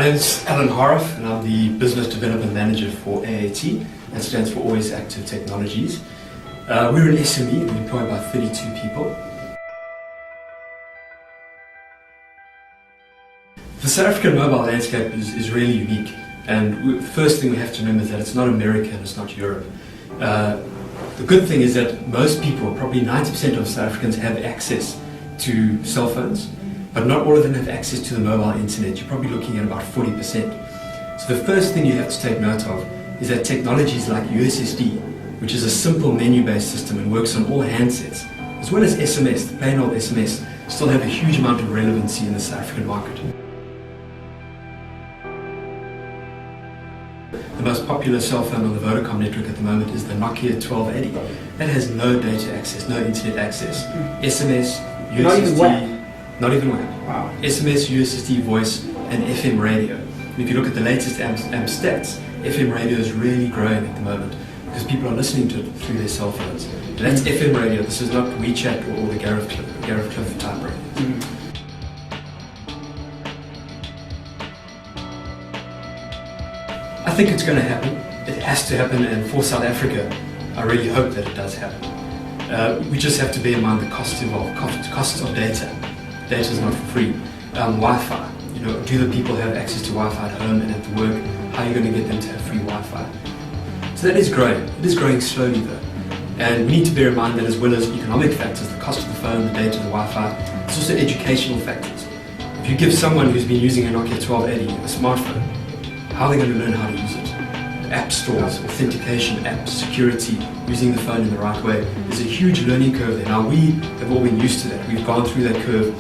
name's Alan Haarhoff and I'm the Business Development Manager for AAT, that stands for Always Active Technologies. We're an SME, we employ about 32 people. The South African mobile landscape is really unique, and the first thing we have to remember is that it's not America and it's not Europe. The good thing is that most people, probably 90% of South Africans, have access to cell phones, but not all of them have access to the mobile internet. You're probably looking at about 40%. So the first thing you have to take note of is that technologies like USSD, which is a simple menu-based system and works on all handsets, as well as SMS, the plain old SMS, still have a huge amount of relevancy in the South African market. The most popular cell phone on the Vodacom network at the moment is the Nokia 1280. That has no data access, no internet access. SMS, USSD, not even WAP. Wow. SMS, USSD voice, and FM radio. And if you look at the latest AMP stats, FM radio is really growing at the moment because people are listening to it through their cell phones. And that's FM radio. This is not WeChat or the Gareth Cliff type radio. I think it's going to happen. It has to happen, and for South Africa, I really hope that it does happen. We just have to bear in mind the cost of data. Data is not free. Wi-Fi. You know, do the people have access to Wi-Fi at home and at the work? How are you going to get them to have free Wi-Fi? So that is growing. It is growing slowly though. And we need to bear in mind that as well as economic factors, the cost of the phone, the data, the Wi-Fi, it's also educational factors. If you give someone who's been using a Nokia 1280 a smartphone, how are they going to learn how to use it? App stores, authentication apps, security, using the phone in the right way. There's a huge learning curve there. Now we have all been used to that. We've gone through that curve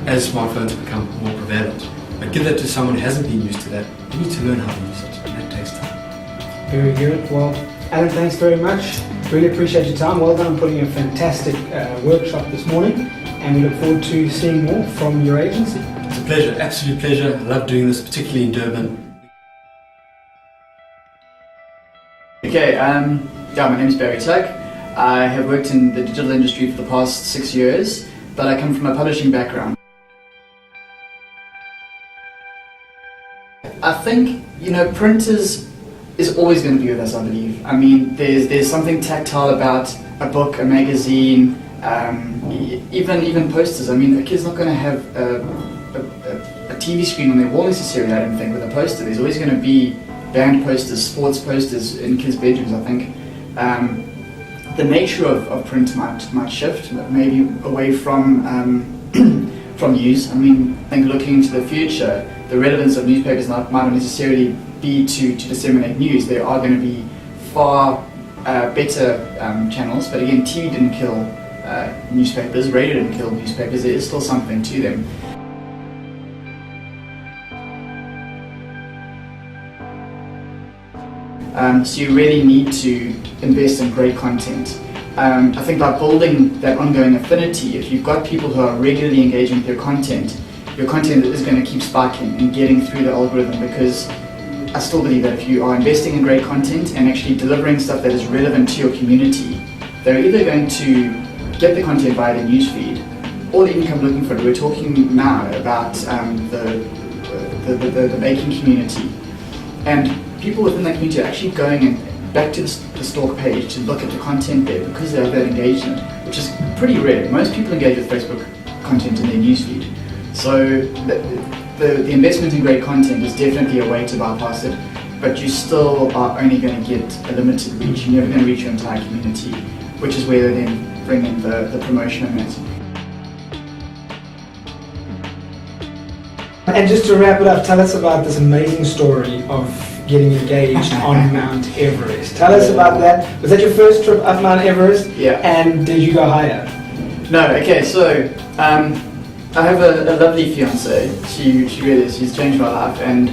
as smartphones become more prevalent. But give that to someone who hasn't been used to that, they need to learn how to use it, and that takes time. Very good. Well, Alan, thanks very much. Really appreciate your time. Well done on putting a fantastic workshop this morning, and we look forward to seeing more from your agency. It's a pleasure, absolute pleasure. I love doing this, particularly in Durban. Okay, my name is Barry Tuck. I have worked in the digital industry for the past 6 years, but I come from a publishing background. I think, print is always going to be with us, I believe. I mean, there's something tactile about a book, a magazine, even posters. I mean, a kid's not going to have a TV screen on their wall necessarily, I don't think, with a poster. There's always going to be band posters, sports posters in kids' bedrooms, I think. The nature of print might shift, maybe away from news. I mean, I think looking into the future, the relevance of newspapers might not necessarily be to disseminate news. There are going to be far better channels, but again, TV didn't kill newspapers, radio didn't kill newspapers, there is still something to them. So you really need to invest in great content. I think by building that ongoing affinity, if you've got people who are regularly engaging with your content is going to keep spiking and getting through the algorithm, because I still believe that if you are investing in great content and actually delivering stuff that is relevant to your community, they're either going to get the content via the newsfeed or they even come looking for it. We're talking now about the baking community, and people within that community are actually going and back to the Stalk page to look at the content there because they have that engagement, which is pretty rare. Most people engage with Facebook content in their newsfeed. So the investment in great content is definitely a way to bypass it, but you still are only going to get a limited reach. You're never going to reach your entire community, which is where they then bring in the promotion of it. And just to wrap it up, tell us about this amazing story of getting engaged on Mount Everest. Tell us about that. Was that your first trip up Mount Everest? Yeah. And did you go higher? No, okay, so I have a lovely fiancée. She really is. She's changed my life, and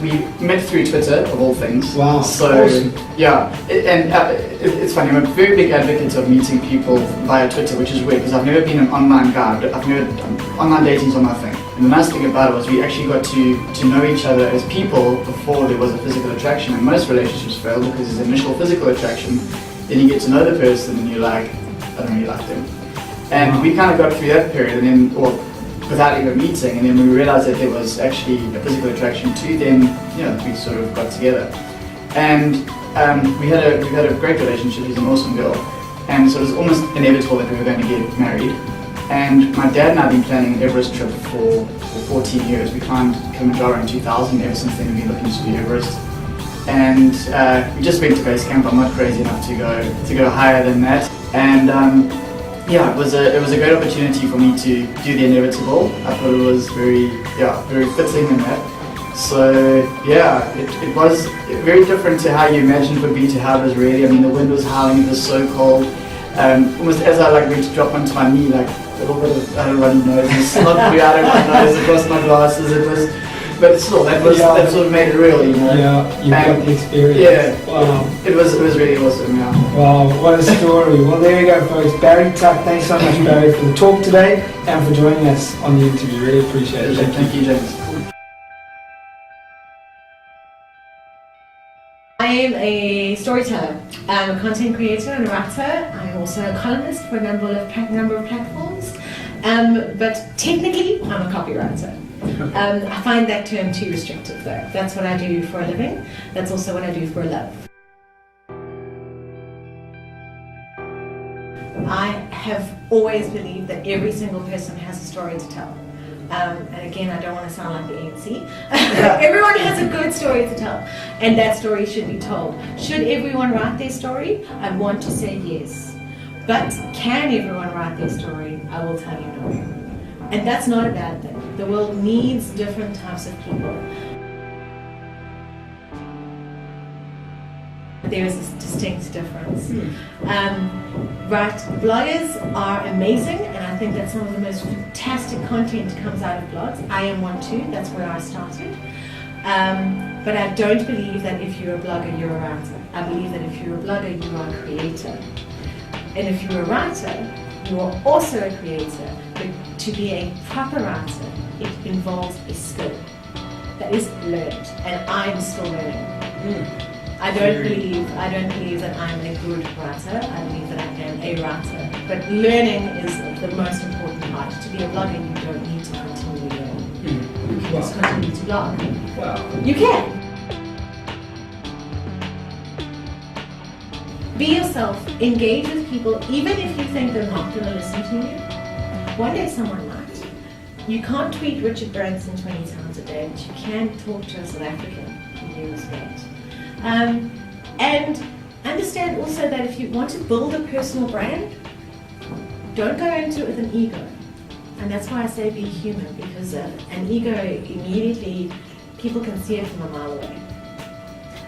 we met through Twitter of all things. Wow. So awesome. Yeah, it's funny. I'm a very big advocate of meeting people via Twitter, which is weird because I've never been an online guy. Online dating's not my thing. And the nice thing about it was we actually got to know each other as people before there was a physical attraction. And most relationships fail because there's initial physical attraction. Then you get to know the person and you're like, I don't really like them. And we kind of got through that period, and then, without even meeting, and then when we realized that there was actually a physical attraction too, then we sort of got together, and we had a great relationship. She's an awesome girl, and so it was almost inevitable that we were going to get married. And my dad and I have been planning an Everest trip for 14 years. We climbed Kilimanjaro in 2000. Ever since then, we've been looking to do Everest. And we just went to base camp. I'm not crazy enough to go higher than that. And it was a great opportunity for me to do the inevitable. I thought it was very fitting in that. So it was very different to how you imagined it would be to how it was really. I mean, the wind was howling. It was so cold. Almost as I went to drop onto my knee, a little bit of runny nose and snot blew out of my nose across my glasses. But still, that sort of made it real, Yeah, you got the experience. Yeah, wow. It was really awesome. Yeah. Wow, what a story. Well, there you go, folks. Barry Tuck, thanks so much, Barry, for the talk today and for joining us on the interview. Really appreciate it. Thank you, James. I am a storyteller. I'm a content creator and writer. I'm also a columnist for a number of platforms. But technically, I'm a copywriter. I find that term too restrictive though. That's what I do for a living. That's also what I do for a love. I have always believed that every single person has a story to tell. And again, I don't want to sound like the ANC. Everyone has a good story to tell, and that story should be told. Should everyone write their story? I want to say yes. But can everyone write their story? I will tell you no. And that's not a bad thing. The world needs different types of people. There is a distinct difference. Right, bloggers are amazing, and I think that some of the most fantastic content comes out of blogs. I am one too, that's where I started. But I don't believe that if you're a blogger, you're a writer. I believe that if you're a blogger, you are a creator. And if you're a writer, you are also a creator. But to be a proper writer, it involves a skill that is learned, and I'm still learning. I don't believe that I'm a good writer. I believe that I am a writer. But learning is the most important part. To be a blogger, you don't need to continue learning. You can just continue to blog. Wow. You can. Be yourself. Engage with people, even if you think they're not going to listen to you. One day someone might. You can't tweet Richard Branson 20 times a day, but you can talk to a South African who you respect. And understand also that if you want to build a personal brand, don't go into it with an ego. And that's why I say be human, because an ego immediately, people can see it from a mile away.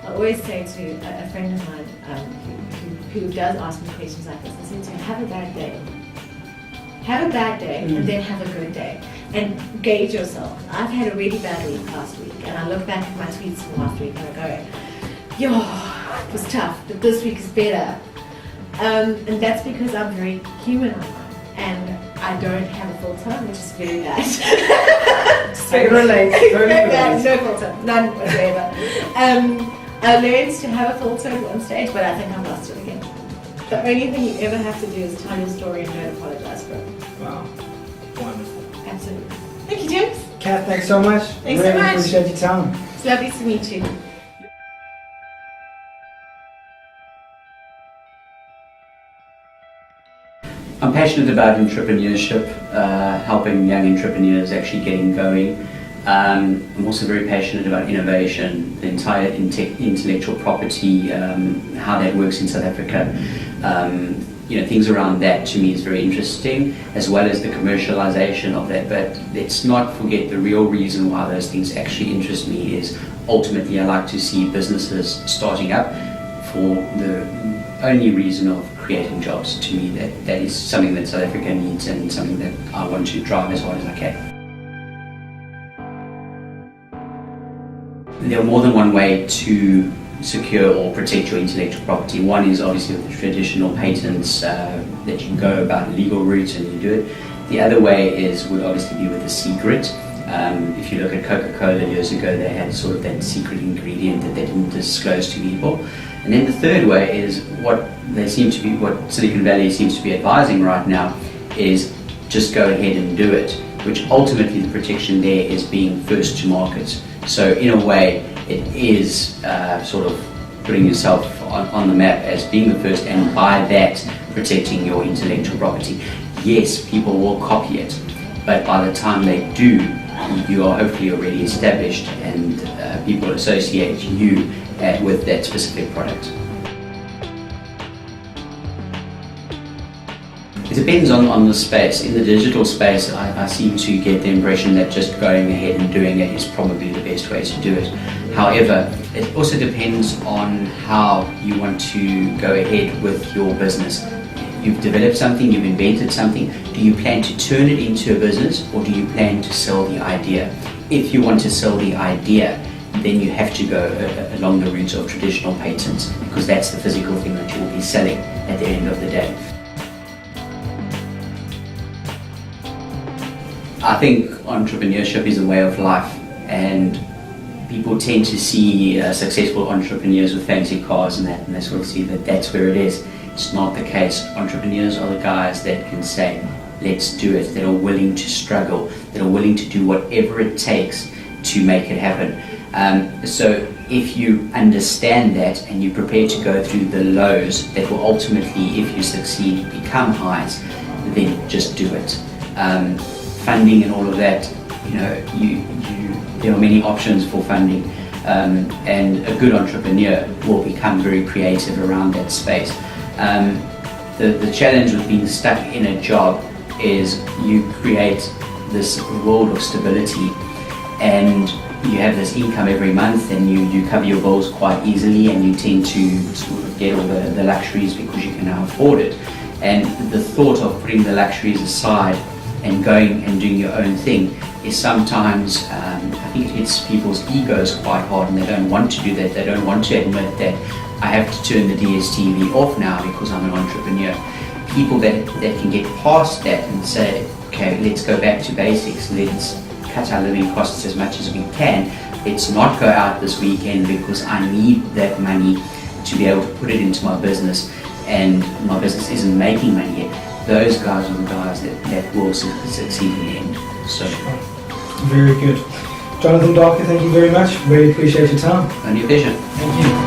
I always say to a friend of mine who does ask me questions like this, I say to her, have a bad day. Have a bad day and then have a good day. And gauge yourself. I've had a really bad week last week, and I look back at my tweets from last week and I go, yo, it was tough, but this week is better. And that's because I'm very human online, and I don't have a filter, which is very bad. I can relate. Very bad, no filter, none whatsoever. I learned to have a filter at one stage, but I think I've lost it again. The only thing you ever have to do is tell your story and don't apologize for it. Wow. Wonderful. Absolutely. Thank you, James. Cath, thanks so much. Thanks really so much. Appreciate your time. It's lovely to meet you. I'm passionate about entrepreneurship, helping young entrepreneurs actually getting going. I'm also very passionate about innovation, the entire intellectual property, how that works in South Africa. Things around that to me is very interesting, as well as the commercialization of that. But let's not forget the real reason why those things actually interest me is ultimately I like to see businesses starting up for the only reason of creating jobs. To me, that is something that South Africa needs and something that I want to drive as hard as I can. There are more than one way to secure or protect your intellectual property. One is obviously the traditional patents that you go about legal route and you do it. The other way would obviously be with a secret. If you look at Coca-Cola years ago, they had sort of that secret ingredient that they didn't disclose to people. And then the third way is what Silicon Valley seems to be advising right now is just go ahead and do it. which ultimately the protection there is being first to market. So in a way, it is sort of putting yourself on the map as being the first, and by that protecting your intellectual property. Yes, people will copy it, but by the time they do, you are hopefully already established, and people associate you with that specific product. It depends on the space. In the digital space, I seem to get the impression that just going ahead and doing it is probably the best way to do it. However, it also depends on how you want to go ahead with your business. You've developed something, you've invented something. Do you plan to turn it into a business, or do you plan to sell the idea? If you want to sell the idea, then you have to go along the route of traditional patents, because that's the physical thing that you will be selling at the end of the day. I think entrepreneurship is a way of life, and people tend to see successful entrepreneurs with fancy cars and they sort of see that that's where it is. It's not the case. Entrepreneurs are the guys that can say, let's do it, that are willing to struggle, that are willing to do whatever it takes to make it happen. So if you understand that and you're prepared to go through the lows that will ultimately, if you succeed, become highs, then just do it. Funding and all of that, there are many options for funding, and a good entrepreneur will become very creative around that space. The challenge with being stuck in a job is you create this world of stability, and you have this income every month, and you cover your bills quite easily, and you tend to sort of get all the luxuries because you can now afford it. And the thought of putting the luxuries aside and going and doing your own thing is sometimes, I think it hits people's egos quite hard, and they don't want to do that. They don't want to admit that I have to turn the DSTV off now because I'm an entrepreneur. People that can get past that and say, okay, let's go back to basics, let's cut our living costs as much as we can, let's not go out this weekend because I need that money to be able to put it into my business, and my business isn't making money yet. Those guys are the guys that will succeed in the end. So, very good. Jonathan Darker, thank you very much. Really appreciate your time. Only a pleasure. Thank you.